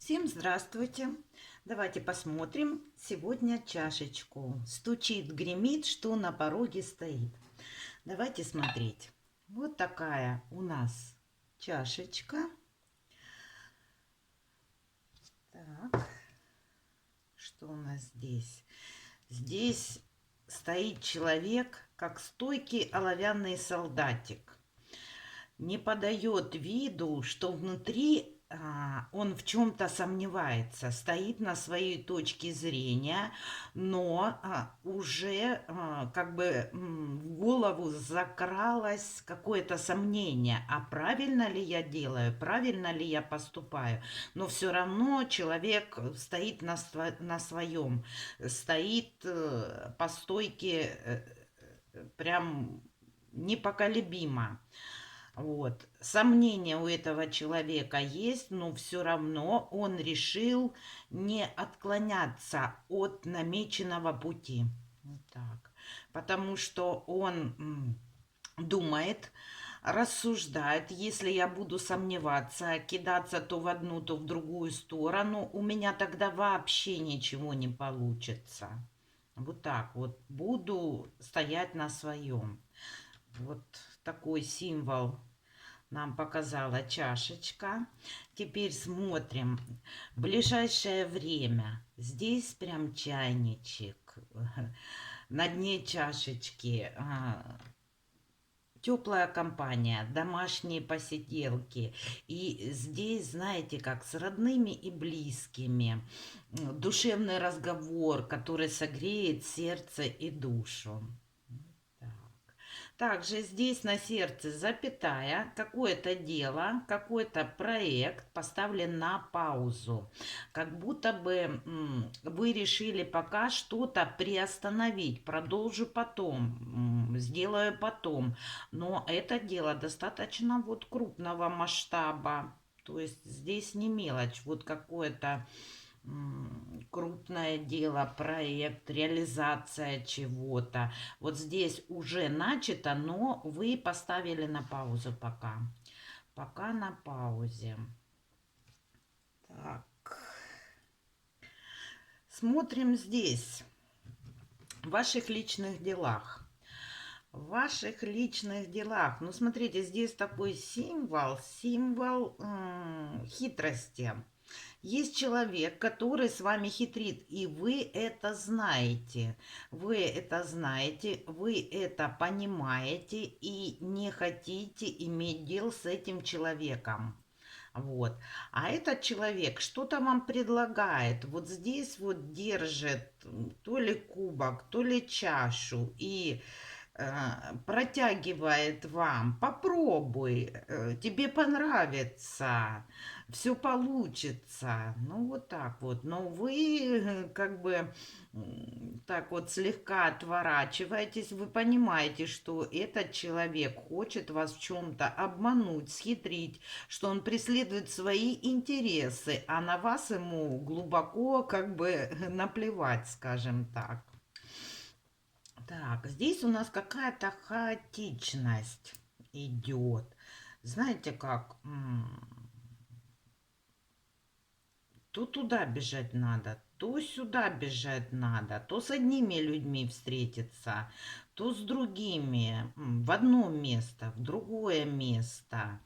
Всем здравствуйте! Давайте посмотрим сегодня чашечку. Стучит, гремит, что на пороге стоит. Давайте смотреть. Вот такая у нас чашечка. Так, что у нас здесь? Здесь стоит человек, как стойкий оловянный солдатик. Не подает виду, что внутри он в чем-то сомневается, стоит на своей точке зрения, но уже как бы в голову закралось какое-то сомнение, а правильно ли я делаю, правильно ли я поступаю. Но все равно человек стоит на своем, стоит по стойке прям непоколебимо. Вот. Сомнения у этого человека есть, но все равно он решил не отклоняться от намеченного пути. Вот так. Потому что он думает, рассуждает, если я буду сомневаться, кидаться то в одну, то в другую сторону, у меня тогда вообще ничего не получится. Вот так вот. Буду стоять на своем. Вот такой символ нам показала чашечка. Теперь смотрим. Ближайшее время. Здесь прям чайничек. На дне чашечки теплая компания, домашние посиделки. И здесь, знаете, как с родными и близкими. Душевный разговор, который согреет сердце и душу. Также здесь на сердце запятая, какое-то дело, какой-то проект поставлен на паузу. Как будто бы вы решили пока что-то приостановить, продолжу потом, сделаю потом. Но это дело достаточно вот крупного масштаба. То есть здесь не мелочь, вот какое-то крупное дело, проект, реализация чего-то. Вот здесь уже начато, но вы поставили на паузу пока. Пока на паузе. Так. Смотрим здесь. В ваших личных делах. В ваших личных делах. Ну, смотрите, здесь такой символ хитрости. Есть человек, который с вами хитрит, и вы это знаете. Вы это знаете, вы это понимаете и не хотите иметь дел с этим человеком. Вот. А этот человек что-то вам предлагает. Вот здесь вот держит то ли кубок, то ли чашу и протягивает вам, попробуй, тебе понравится, все получится. Ну, вот так вот. Но вы как бы так вот слегка отворачиваетесь, вы понимаете, что этот человек хочет вас в чем-то обмануть, схитрить, что он преследует свои интересы, а на вас ему глубоко как бы наплевать, скажем так. Так, здесь у нас какая-то хаотичность идет. Знаете как? То туда бежать надо, то сюда бежать надо, то с одними людьми встретиться, то с другими. В одно место, в другое место.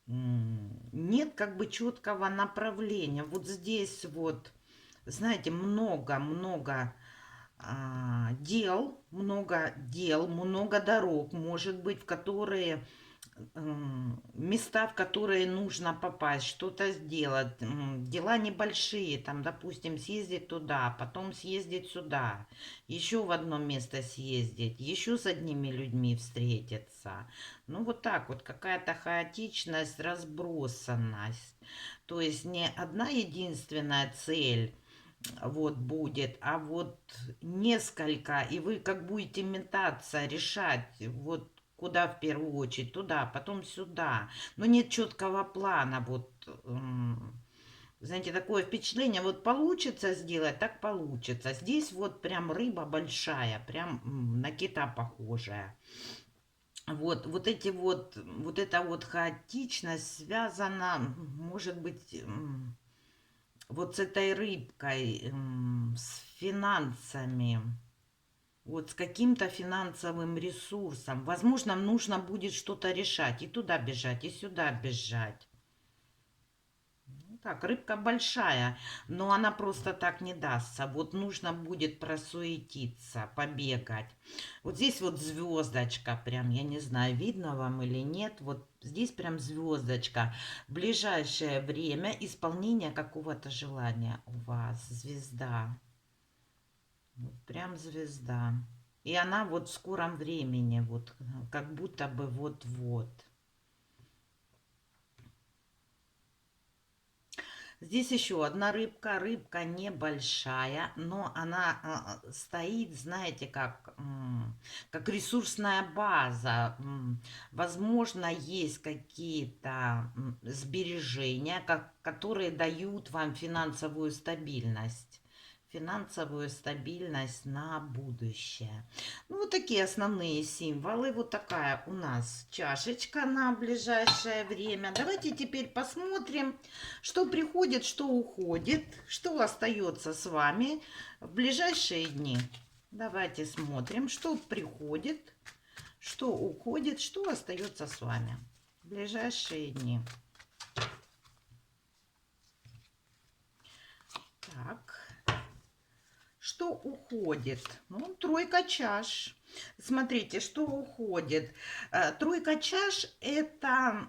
Нет как бы четкого направления. Вот здесь вот, знаете, много-много дел, много дорог, может быть, в которые места, в которые нужно попасть, что-то сделать. Дела небольшие, там, допустим, съездить туда, потом съездить сюда, еще в одно место съездить, еще с одними людьми встретиться. Ну, вот так вот, какая-то хаотичность, разбросанность. То есть не одна единственная цель вот будет, а вот несколько, и вы как будете метаться, решать, вот куда в первую очередь, туда, потом сюда. Но нет четкого плана, вот, знаете, такое впечатление, вот получится сделать, так получится. Здесь вот прям рыба большая, прям на кита похожая. Вот эти вот эта вот хаотичность связана, может быть, вот с этой рыбкой, с финансами, вот с каким-то финансовым ресурсом. Возможно, нужно будет что-то решать, и туда бежать, и сюда бежать. Ну так, рыбка большая, но она просто так не дастся. Вот нужно будет просуетиться, побегать. Вот здесь вот звездочка, прям, я не знаю, видно вам или нет. Вот здесь прям звездочка. В ближайшее время исполнение какого-то желания у вас. Звезда. Вот прям звезда. И она вот в скором времени, вот как будто бы вот-вот. Здесь еще одна рыбка. Рыбка небольшая, но она стоит, знаете, как ресурсная база. Возможно, есть какие-то сбережения, которые дают вам финансовую стабильность на будущее. Ну, вот такие основные символы. Вот такая у нас чашечка на ближайшее время. Давайте теперь посмотрим, что приходит, что уходит, что остается с вами в ближайшие дни. Давайте смотрим, что приходит, что уходит, что остается с вами в ближайшие дни. Так. Что уходит? Ну, тройка чаш. Смотрите, что уходит. Тройка чаш – это,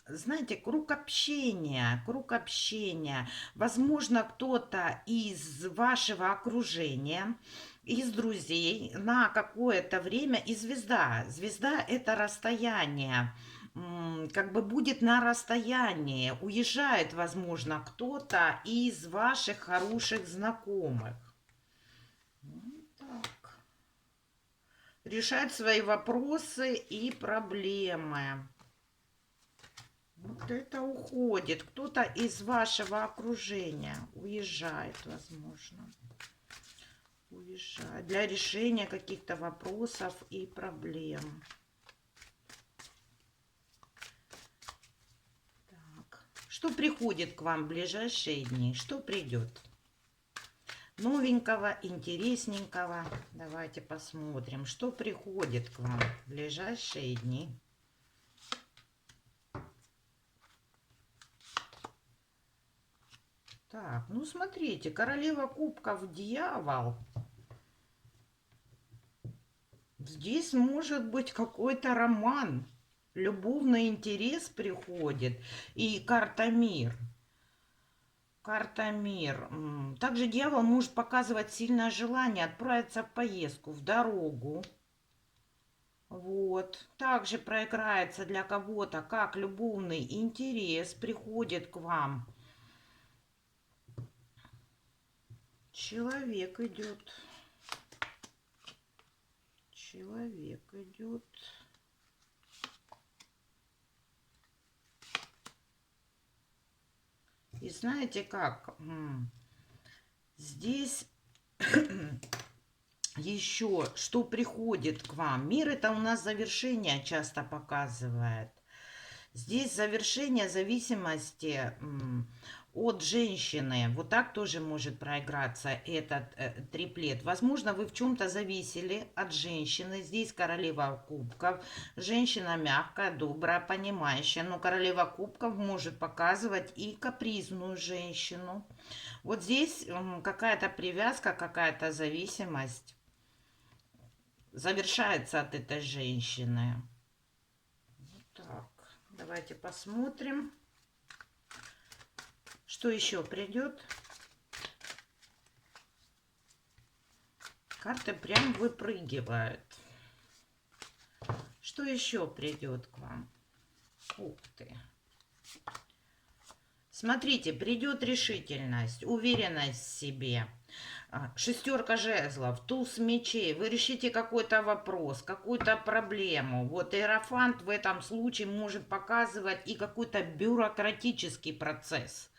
знаете, круг общения, круг общения. Возможно, кто-то из вашего окружения, из друзей на какое-то время, и звезда. Звезда – это расстояние, как бы будет на расстоянии. Уезжает, возможно, кто-то из ваших хороших знакомых. Так. Решать свои вопросы и проблемы. Вот это уходит. Кто-то из вашего окружения уезжает, возможно. Уезжает для решения каких-то вопросов и проблем. Так. Что приходит к вам в ближайшие дни? Что придет? Новенького, интересненького. Давайте посмотрим, что приходит к вам в ближайшие дни. Так, ну смотрите, королева кубков, дьявол. Здесь может быть какой-то роман. Любовный интерес приходит. И карта мир. Карта мир. Также дьявол может показывать сильное желание отправиться в поездку, в дорогу. Вот. Также проиграется для кого-то, как любовный интерес приходит к вам. Человек идет. Человек идет. И знаете как? Здесь еще что приходит к вам. Мир это у нас завершение часто показывает. Здесь завершение зависимости от женщины. Вот так тоже может проиграться этот триплет. Возможно, вы в чем-то зависели от женщины. Здесь королева кубков. Женщина мягкая, добрая, понимающая. Но королева кубков может показывать и капризную женщину. Вот здесь какая-то привязка, какая-то зависимость завершается от этой женщины. Вот так. Давайте посмотрим, что еще придет. Карты прям выпрыгивают. Что еще придет к вам? Ух ты. Смотрите, придет решительность, уверенность в себе. Шестерка жезлов, туз мечей. Вы решите какой-то вопрос, какую-то проблему. Вот иерофант в этом случае может показывать и какой-то бюрократический процесс.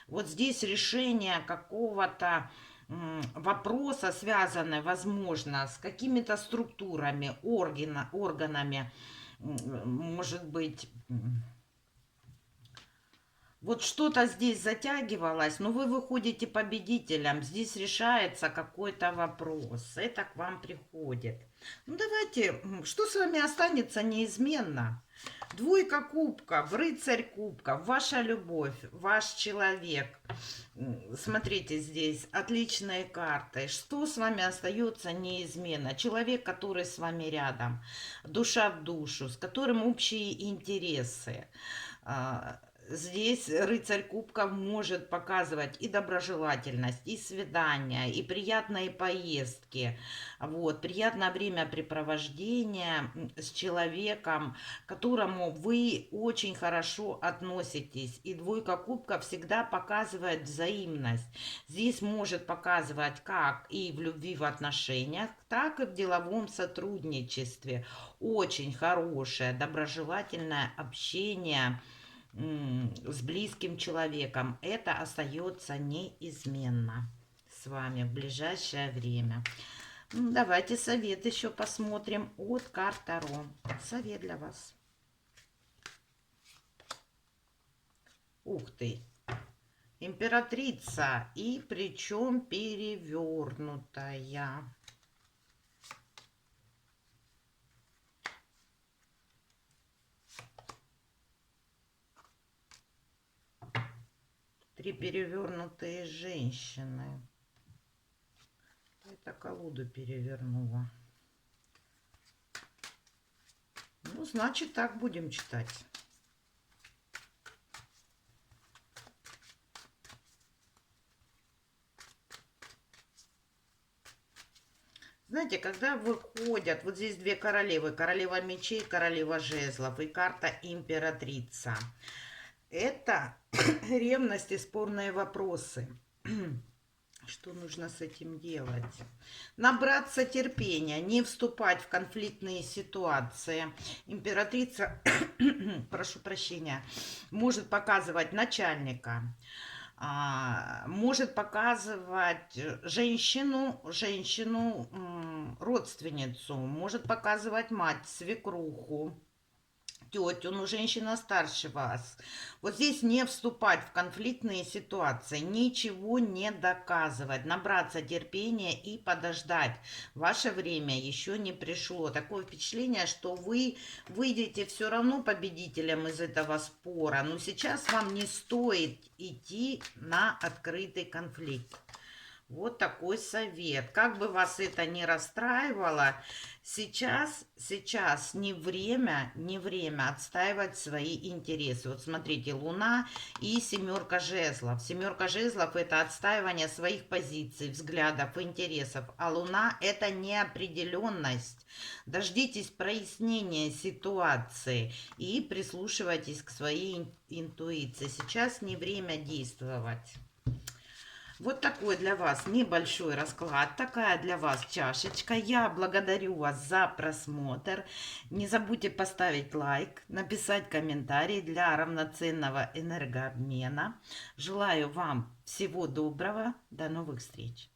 Вот здесь решение какого-то вопроса, связанное, возможно, с какими-то структурами, органами, может быть, Вот что-то здесь затягивалось, но вы выходите победителем. Здесь решается какой-то вопрос. Это к вам приходит. Ну давайте, что с вами останется неизменно? Двойка кубков, рыцарь кубков, ваша любовь, ваш человек. Смотрите, здесь отличные карты. Что с вами остается неизменно? Человек, который с вами рядом, душа в душу, с которым общие интересы. Здесь рыцарь кубков может показывать и доброжелательность, и свидания, и приятные поездки. Вот, приятное времяпрепровождение с человеком, к которому вы очень хорошо относитесь. И двойка кубков всегда показывает взаимность. Здесь может показывать как и в любви в отношениях, так и в деловом сотрудничестве. Очень хорошее, доброжелательное общение с близким человеком. Это остается неизменно с вами в ближайшее время. Давайте совет еще посмотрим от карт Таро. Совет для вас. Ух ты! Императрица, и причем перевернутая. Три перевернутые женщины. Это колоду перевернула. Ну, значит, так будем читать. Знаете, когда выходят, вот здесь две королевы, королева мечей, королева жезлов и карта императрица. Это ревность и спорные вопросы. Что нужно с этим делать? Набраться терпения, не вступать в конфликтные ситуации. Императрица, прошу прощения, может показывать начальника, может показывать женщину, родственницу, может показывать мать, свекруху, тетю, ну, женщина старше вас. Вот здесь не вступать в конфликтные ситуации, ничего не доказывать, набраться терпения и подождать. Ваше время еще не пришло. Такое впечатление, что вы выйдете все равно победителем из этого спора, но сейчас вам не стоит идти на открытый конфликт. Вот такой совет. Как бы вас это ни расстраивало, сейчас не время отстаивать свои интересы. Вот смотрите, Луна и семерка жезлов. Семерка жезлов – это отстаивание своих позиций, взглядов, интересов. А Луна – это неопределенность. Дождитесь прояснения ситуации и прислушивайтесь к своей интуиции. Сейчас не время действовать. Вот такой для вас небольшой расклад, такая для вас чашечка. Я благодарю вас за просмотр. Не забудьте поставить лайк, написать комментарий для равноценного энергообмена. Желаю вам всего доброго. До новых встреч.